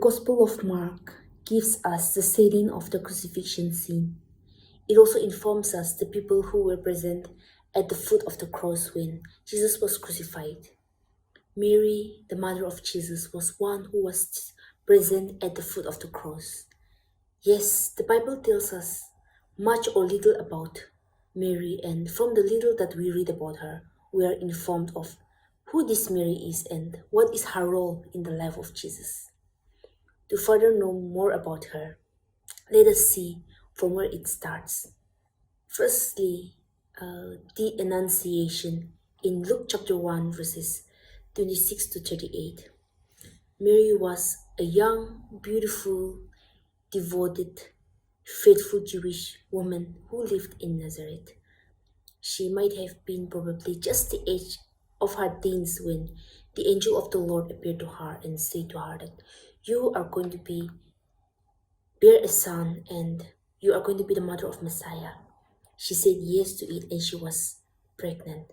Gospel of Mark gives us the setting of the crucifixion scene. It also informs us the people who were present at the foot of the cross when Jesus was crucified. Mary, the mother of Jesus, was one who was present at the foot of the cross. Yes, the Bible tells us much or little about Mary, and from the little that we read about her, we are informed of who this Mary is and what is her role in the life of Jesus. To further know more about her, let us see from where it starts. Firstly, the Annunciation in Luke chapter 1, verses 26 to 38. Mary was a young, beautiful, devoted, faithful Jewish woman who lived in Nazareth. She might have been probably just the age of her teens when the angel of the Lord appeared to her and said to her that you are going to bear a son and you are going to be the mother of Messiah. She said yes to it and she was pregnant.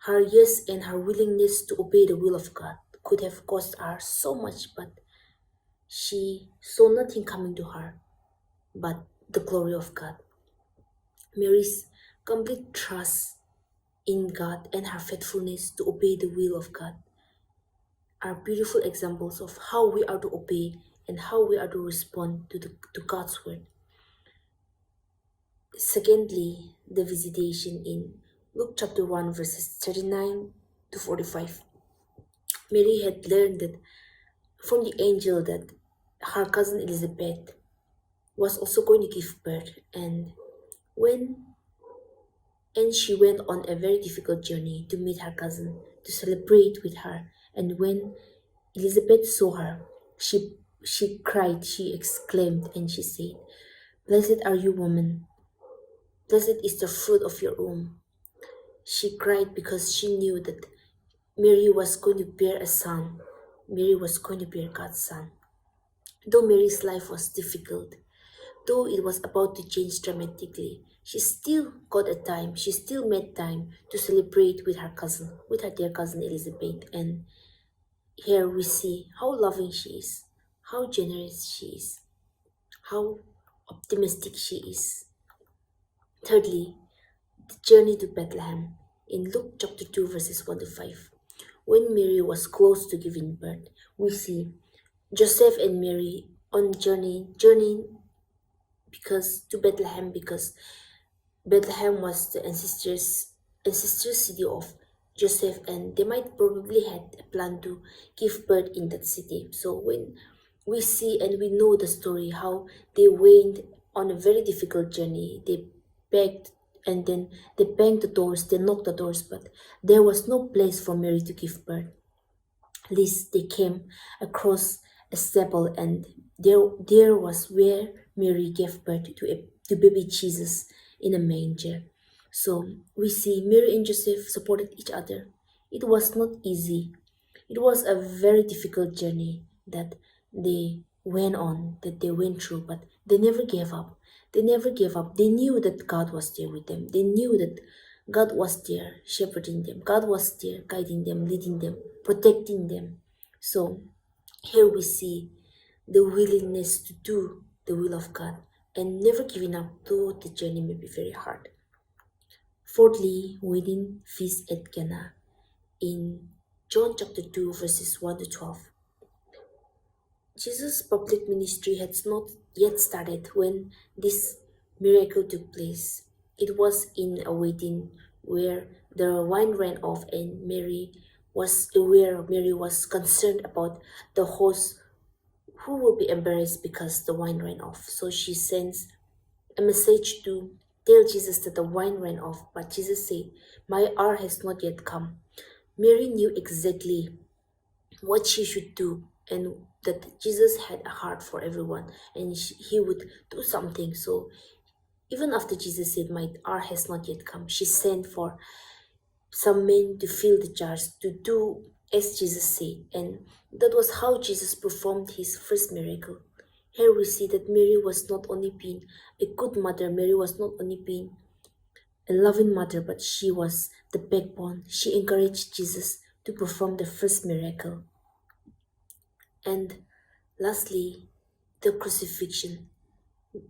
Her yes and her willingness to obey the will of God could have cost her so much, but she saw nothing coming to her but the glory of God. Mary's complete trust in God and her faithfulness to obey the will of God are beautiful examples of how we are to obey and how we are to respond to God's word. Secondly, the visitation in Luke chapter 1 verses 39 to 45. Mary had learned that from the angel that her cousin Elizabeth was also going to give birth, and she went on a very difficult journey to meet her cousin, to celebrate with her. And when Elizabeth saw her, she cried, she exclaimed, and she said, "Blessed are you, woman. Blessed is the fruit of your womb." She cried because she knew that Mary was going to bear a son. Mary was going to bear God's son. Though Mary's life was difficult, though it was about to change dramatically, she still got a time, she still made time to celebrate with her cousin, with her dear cousin Elizabeth. And here we see how loving she is, how generous she is, how optimistic she is. Thirdly, the journey to Bethlehem in Luke chapter 2 verses 1 to 5. When Mary was close to giving birth, we see Joseph and Mary on journey because Bethlehem was the ancestral city of Joseph, and they might probably had a plan to give birth in that city. So when we see and we know the story how they went on a very difficult journey, they begged and then they banged the doors, they knocked the doors, but there was no place for Mary to give birth. At least they came across a stable, and there was where Mary gave birth to baby Jesus in a manger. So we see Mary and Joseph supported each other. It was not easy. It was a very difficult journey that they went on, that they went through, but they never gave up. They never gave up. They knew that God was there with them. They knew that God was there shepherding them. God was there guiding them, leading them, protecting them. So here we see the willingness to do the will of God and never giving up, though the journey may be very hard. Fourthly, wedding feast at Cana in John chapter 2 verses 1 to 12. Jesus' public ministry had not yet started when this miracle took place. It was in a wedding where the wine ran off, and Mary was concerned about the host who will be embarrassed because the wine ran off. So she sends a message to tell Jesus that the wine ran off, but Jesus said, "My hour has not yet come." Mary knew exactly what she should do and that Jesus had a heart for everyone and he would do something. So even after Jesus said, "My hour has not yet come," she sent for some men to fill the jars to do as Jesus said. And that was how Jesus performed his first miracle. Here we see that Mary was not only being a good mother, Mary was not only being a loving mother, but she was the backbone. She encouraged Jesus to perform the first miracle. And Lastly, the crucifixion.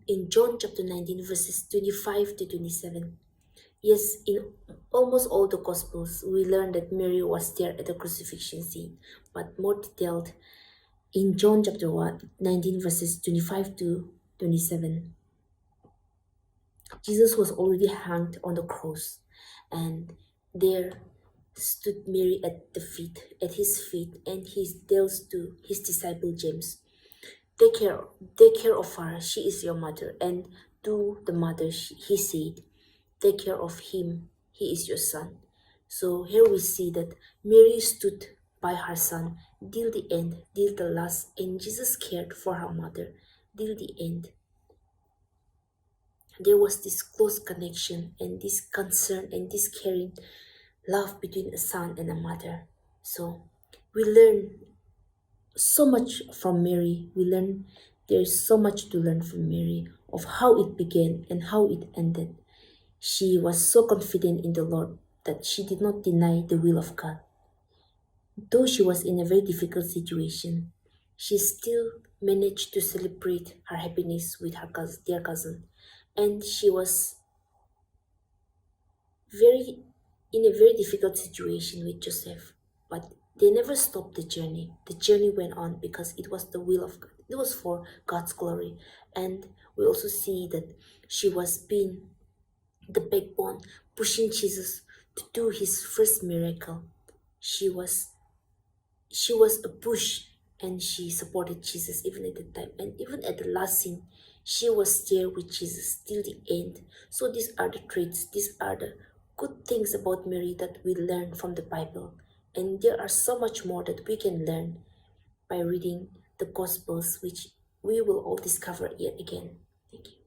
In John chapter 19, verses 25 to 27. Yes, in almost all the Gospels, we learn that Mary was there at the crucifixion scene, but more detailed in John chapter 1, 19, verses 25 to 27. Jesus was already hanged on the cross, and there stood Mary at his feet, and he tells to his disciple James, Take care, take care of her, she is your mother. And to the mother he said, Take care of him, he is your son. So here we see that Mary stood by her son till the end, till the last, and Jesus cared for her mother till the end. There was this close connection and this concern and this caring love between a son and a mother. So we learn so much from Mary. We learn there's so much to learn from Mary of how it began and how it ended. She was so confident in the Lord that she did not deny the will of God. Though she was in a very difficult situation, she still managed to celebrate her happiness with her dear cousin. And she was very in a very difficult situation with Joseph. But they never stopped the journey. The journey went on because it was the will of God. It was for God's glory. And we also see that she was being the backbone, pushing Jesus to do his first miracle. She was a push, and she supported Jesus even at the time, and even at the last scene she was there with Jesus till the end. So these are the traits, these are the good things about Mary that we learn from the Bible, and there are so much more that we can learn by reading the Gospels, which we will all discover yet again. Thank you.